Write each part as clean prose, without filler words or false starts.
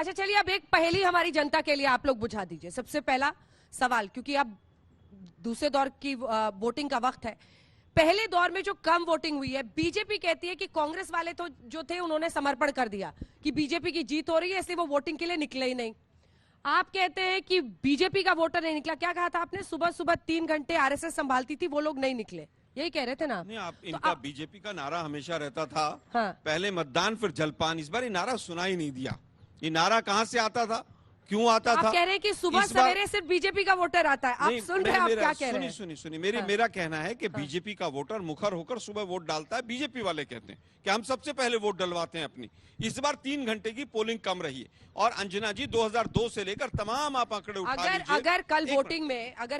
अच्छा चलिए, अब एक पहेली हमारी जनता के लिए आप लोग बुझा दीजिए। सबसे पहला सवाल, क्योंकि अब दूसरे दौर की वोटिंग का वक्त है। पहले दौर में जो कम वोटिंग हुई है, बीजेपी कहती है कि कांग्रेस वाले तो जो थे उन्होंने समर्पण कर दिया कि बीजेपी की जीत हो रही है, इसलिए वो वोटिंग के लिए निकले ही नहीं। आप कहते हैं कि बीजेपी का वोटर नहीं निकला। क्या कहा था आपने? सुबह सुबह 3 घंटे आरएसएस संभालती थी, वो लोग नहीं निकले, यही कह रहे थे ना? नहीं, इनका बीजेपी का नारा हमेशा रहता था, हाँ। पहले मतदान फिर जलपान। इस बार ये नारा सुना ही नहीं दिया। ये नारा कहां से आता था, क्यों आता था? आप कह रहे हैं कि सुबह सवेरे सिर्फ बीजेपी का वोटर आता है। आप सुन रहे हैं, आप क्या कह रहे हैं? सुनी मेरा कहना है कि बीजेपी का वोटर मुखर होकर सुबह वोट डालता है। बीजेपी वाले कहते हैं कि हम सबसे पहले वोट डलवाते हैं अपनी। इस बार 3 घंटे की पोलिंग कम रही है। और अंजना जी, 2002 से लेकर तमाम आप आंकड़े उठा लीजिए। अगर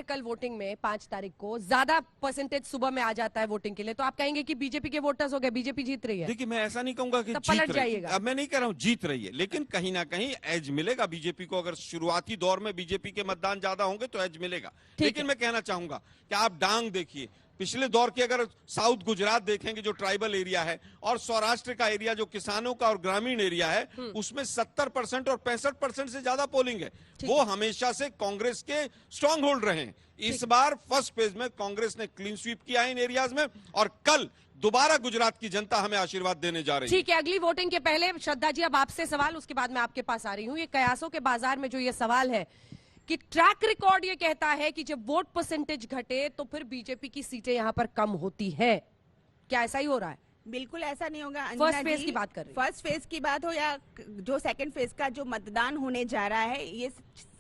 कल वोटिंग में 5 तारीख को ज्यादा परसेंटेज सुबह में आ जाता है वोटिंग के लिए, तो आप कहेंगे कि बीजेपी के वोटर्स हो गए, बीजेपी जीत रही है? देखिए, मैं ऐसा नहीं कहूंगा कि जीत रही है। अब मैं नहीं कह रहा हूं जीत रही है, लेकिन कहीं ना कहीं एज मिलेगा बीजेपी को। अगर शुरुआती दौर में बीजेपी के मतदान ज्यादा होंगे तो एज मिलेगा। लेकिन मैं कहना चाहूंगा कि आप डांग देखिए, पिछले दौर की अगर साउथ गुजरात देखेंगे, जो ट्राइबल एरिया है, और सौराष्ट्र का एरिया जो किसानों का और ग्रामीण एरिया है, उसमें 70% और 65% से ज्यादा पोलिंग है। वो हमेशा से कांग्रेस के स्ट्रांग होल्ड रहे हैं। इस बार फर्स्ट फेज में कांग्रेस ने क्लीन स्वीप किया है इन एरियाज में, और कल दोबारा गुजरात की जनता हमें आशीर्वाद देने जा रही है। ठीक है, अगली वोटिंग के पहले श्रद्धा जी, अब आपसे सवाल, उसके बाद मैं आपके पास आ रही हूँ। ये कयासों के बाजार में जो ये सवाल है कि ट्रैक रिकॉर्ड ये कहता है कि जब वोट परसेंटेज घटे तो फिर बीजेपी की सीटें यहां पर कम होती है। क्या ऐसा ही हो रहा है? बिल्कुल ऐसा नहीं होगा। फर्स्ट फेज की बात कर रही, फर्स्ट फेज की बात हो या जो सेकंड फेज का जो मतदान होने जा रहा है, ये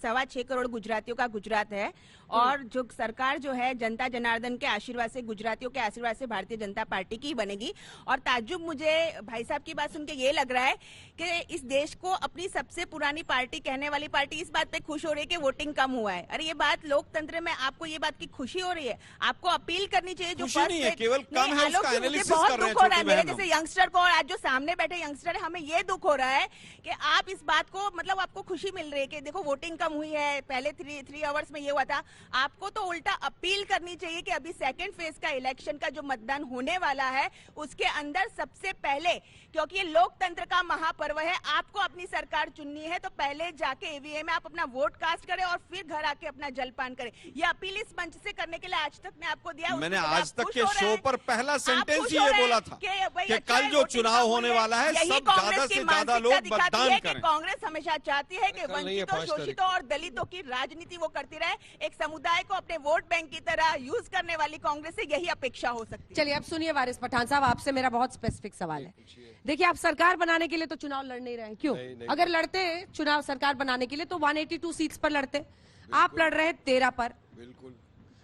6.25 करोड़ गुजरातियों का गुजरात है। और जो सरकार जो है, जनता जनार्दन के आशीर्वाद से, गुजरातियों के आशीर्वाद से भारतीय जनता पार्टी की बनेगी। और ताज्जुब मुझे भाई साहब की बात सुन के ये लग रहा है कि इस देश को अपनी सबसे पुरानी पार्टी कहने वाली पार्टी इस बात पे खुश हो रही है कि वोटिंग कम हुआ है। अरे ये बात लोकतंत्र में, आपको ये बात की खुशी हो रही है? आपको अपील करनी चाहिए। जो नहीं है, केवल कम है, उसका एनालिसिस कर रहे हैं। दुख हो रहा है मेरे जैसे यंगस्टर को, और आज जो सामने बैठे यंगस्टर है, हमें ये दुख हो रहा है कि आप इस बात को, मतलब आपको खुशी मिल रही है कि देखो वोटिंग कम हुई है, पहले 3 आवर्स में ये हुआ था। आपको तो उल्टा अपील करनी चाहिए कि अभी सेकंड फेज का इलेक्शन का जो मतदान होने वाला है, उसके अंदर सबसे पहले, क्योंकि ये लोकतंत्र का महापर्व है, आपको अपनी सरकार चुननी है, तो पहले जाके ईवीएम में आप अपना वोट कास्ट करें और फिर घर आके अपना जलपान करें। ये अपील इस मंच से करने के लिए आज तक ने आपको दिया। मैंने आज तक के शो पर पहला सेंटेंस ही ये बोला था कि कल जो चुनाव होने वाला है, सब ज्यादा से ज्यादा लोग मतदान करें। कांग्रेस हमेशा चाहती है कि वंचितों, शोषितों और दलितों की राजनीति वो करती रहे। एक समुदाय को अपने वोट बैंक की तरह यूज करने वाली कांग्रेस से यही अपेक्षा हो सकती है। चलिए, अब सुनिए वारिस पठान साहब, आपसे मेरा बहुत स्पेसिफिक सवाल है। देखिए, आप सरकार बनाने के लिए तो चुनाव लड़ नहीं रहे हैं, क्यों? अगर लड़ते चुनाव सरकार बनाने के लिए तो 182 सीट्स पर लड़ते। आप लड़ रहे हैं 13 पर। बिल्कुल।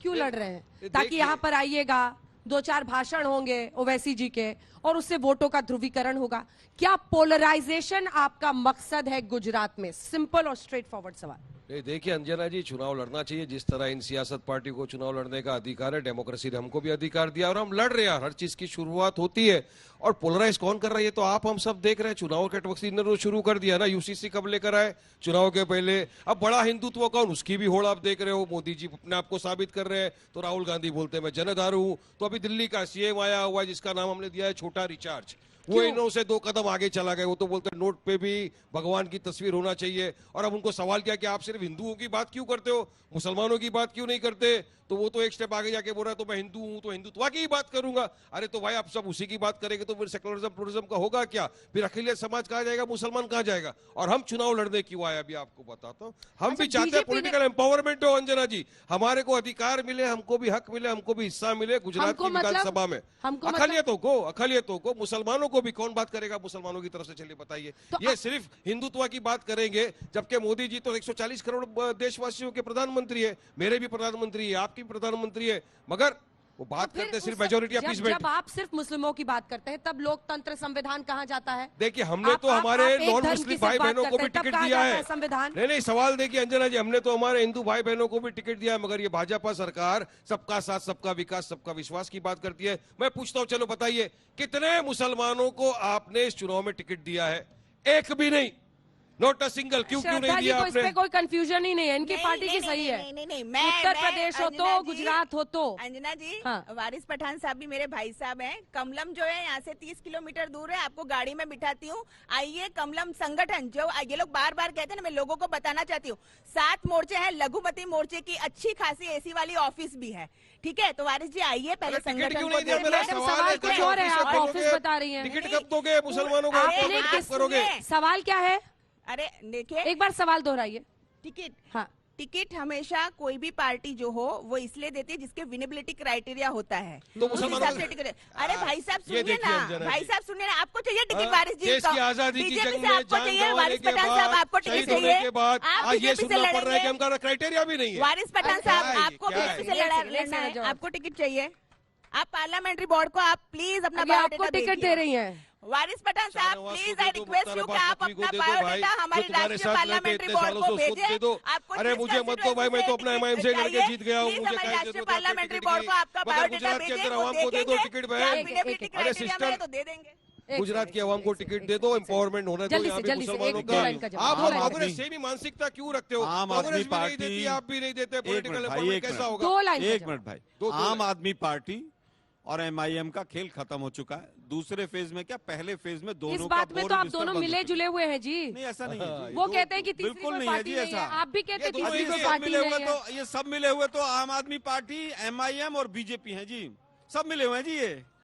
क्यों लड़ रहे हैं? ताकि यहाँ पर आइएगा, 2-4 भाषण होंगे ओवैसी जी के, और उससे वोटों का ध्रुवीकरण होगा। क्या पोलराइजेशन आपका मकसद है गुजरात में? सिंपल और स्ट्रेट फॉरवर्ड सवाल। देखिए अंजना जी, चुनाव लड़ना चाहिए। जिस तरह इन सियासत पार्टी को चुनाव लड़ने का अधिकार है, डेमोक्रेसी ने हमको भी अधिकार दिया और हम लड़ रहे हैं। हर चीज की शुरुआत होती है। और पोलराइज कौन कर रहा है, ये तो आप हम सब देख रहे हैं। चुनाव के वक्त ने शुरू कर दिया ना, यूसीसी कब लेकर आए चुनाव के पहले। अब बड़ा हिंदुत्व कौन, उसकी भी होड़ आप देख रहे हो। मोदी जी अपने आप को साबित कर रहे हैं, तो राहुल गांधी बोलते हैं मैं जनदारू हूं। तो अभी दिल्ली का सीएम आया हुआ है, जिसका नाम हमने दिया है छोटा रिचार्ज। वो इन्हों से 2 कदम आगे चला गया। वो तो बोलते हैं नोट पे भी भगवान की तस्वीर होना चाहिए। और अब उनको सवाल किया कि आप सिर्फ हिंदुओं की बात क्यों करते हो, मुसलमानों की बात क्यों नहीं करते? तो वो तो एक स्टेप आगे जाके बोल रहा है तो मैं हिंदू हूं तो हिंदुत्व की ही बात करूंगा। अरे तो भाई, आप सब उसी की बात करेंगे तो फिर सेकुलरिज्म प्लुरलिज्म का होगा क्या? फिर अखिलेश समाज कहा जाएगा, मुसलमान कहा जाएगा? और हम चुनाव लड़ने क्यों आए, अभी आपको बताता हूं। हम भी चाहते हैं पॉलिटिकल एम्पावरमेंट हो अंजना जी, हमारे को अधिकार मिले, हमको भी हक मिले, हमको भी हिस्सा मिले गुजरात की विधानसभा में। अखिलियतों को, मुसलमानों को भी कौन बात करेगा मुसलमानों की तरफ से? चलिए बताइए। ये सिर्फ हिंदुत्व की बात करेंगे, जबकि मोदी जी तो 140 करोड़ देशवासियों के प्रधानमंत्री है, मेरे भी प्रधानमंत्री है, आपकी भी प्रधानमंत्री है, मगर वो बात करते हैं सिर्फ मेजोरिटी अपीसमेंट। जब आप सिर्फ मुस्लिमों की बात करते हैं, तब लोकतंत्र संविधान कहाँ जाता है? देखिए, हमने तो हमारे नॉन मुस्लिम भाई बहनों को भी टिकट दिया है। संविधान नहीं, सवाल देखिए अंजना जी, हमने तो हमारे हिंदू भाई बहनों को भी टिकट दिया है, मगर ये भाजपा सरकार सबका साथ, सबका विकास, सबका विश्वास की बात करती है। मैं पूछता हूं, चलो बताइए, कितने मुसलमानों को आपने इस चुनाव में टिकट दिया है? एक भी नहीं। नॉट अ सिंगल, क्यों नहीं श्रद्धा जी दिया को इस आपने? पे कोई कंफ्यूजन ही नहीं है, इनकी नहीं, पार्टी नहीं, की सही है। नहीं, उत्तर प्रदेश हो तो, अंजना जी- गुजरात हो तो। अंजना जी, हाँ। वारिस पठान साहब भी मेरे भाई साहब हैं। कमलम जो है यहाँ से 30 किलोमीटर दूर है, आपको गाड़ी में बिठाती हूँ। आइए, कमलम संगठन जो ये लोग बार बार कहते हैं ना, मैं लोगों को बताना चाहती हूँ, 7 मोर्चे हैं, लघुमती मोर्चे की अच्छी खासी एसी वाली ऑफिस भी है। ठीक है, तो वारिस जी आइए, पहले अरे टिकट संगठन क्यों को नहीं दिया? देख मेरा लें। मैडम, सवाल सवाल है, कुछ कहीं और है, ऑफिस आप से ऑफिस करोगे? बता रही हैं। टिकट कब दोगे मुसलमानों को? अरे, आप आप करोगे? सुनिए। सवाल क्या है, अरे देखिए, एक बार सवाल दोहराइए। टिकट हाँ, टिकट हमेशा कोई भी पार्टी जो हो वो इसलिए देती है जिसके विनेबिलिटी क्राइटेरिया होता है। तो उस मुसलमानों हिसाब से को- टिकट। अरे भाई साहब ये सुनिए देखिए ना, अंजना भाई जी। साहब सुनिए ना, आपको चाहिए टिकट हाँ, वारिस जी देश का? की आजादी की बीजेपी जंग से में आपको जान चाहिए, गंवाने वारिस के पठान साहब बाद, आपको टिकट शहीद होने चाहिए? के बाद आप आज ये बीजेपी से सुनना पड़ रहा है कि लड़ेंगे? हमारा क्राइटेरिया भी नहीं है। वारिस पठान क्या साहब है ये? आपको क्या है? बीजेपी से एक सेकंड, लड़ना है, जवाब। आपको टिकट चाहिए? आप पार्लियामेंट्री बोर्ड को आप प्लीज अपना अभी आपको बायोडाटा टिकट दे रही हैं। वारिस पठान साहब शाहनवाज को प्लीज दे आई दो, रिक्वेस्ट मुख्तार यू कि अब्बास आप नकवी को अपना दे दो भाई, बायोडाटा जो हमारी तुम्हारे राष्ट्रीय साथ रहते पार्लियामेंट्री इतने बोर्ड सालों को से उसको भेजें। दे दो। आपको अरे जिस मुझे मत दो भाई, मैं तो अपना constituency MIM से लड़के चाहिए, जीत गया हूँ, प्लीज मुझे हमारी क्या राष्ट्रीय जरूरत है पार्लियामेंट्री टिकट बोर्ड की? को आपका मगर बायोडाटा गुजरात के भेजें, अंदर वो आवाम को दे दो देखेंगे, टिकट क्या भाई। विनेबिलिटी एक- क्राइटेरिया सिस्टर- में है तो दे देंगे। एक गुजरात सेकंड, की आवाम को एक टिकट सेकंड, दे दो, एक सेकंड। एम्पावरमेंट होने दो जल्दी यहाँ से, पे जल्दी से, मुसलमानों एक का। लाइन का जवाब, आप दो लाइन का कांग्रेस जवाब। से भी मानसिकता क्यों रखते हो? आम कांग्रेस आदमी भी नहीं पार्टी- देती, आप भी नहीं देते, एक पॉलिटिकल मिनट भाई, अपॉइंटमेंट एक कैसा मिनट। होगा? दो लाइन का एक जवाब। मिनट भाई, दो आम लाइन। आदमी पार्टी और MIM का खेल खत्म हो चुका है। दूसरे फेज में क्या, पहले फेज में दोनों इस का बात में बोर्ड तो आप बिस्तर दोनों बंद हो मिले चुका जुले हुए हैं जी। है। नहीं ऐसा नहीं है जी। वो कहते हैं कि तीसरी बिल्कुल कोई नहीं है पार्टी जी नहीं है, ऐसा। आप भी कहते हैं ये दोनों तीसरी ही कोई सब पार्टी मिले हुए नहीं है। तो ये सब मिले हुए तो आम आदमी पार्टी, MIM और BJP हैं जी, सब मिले हुए हैं जी ये।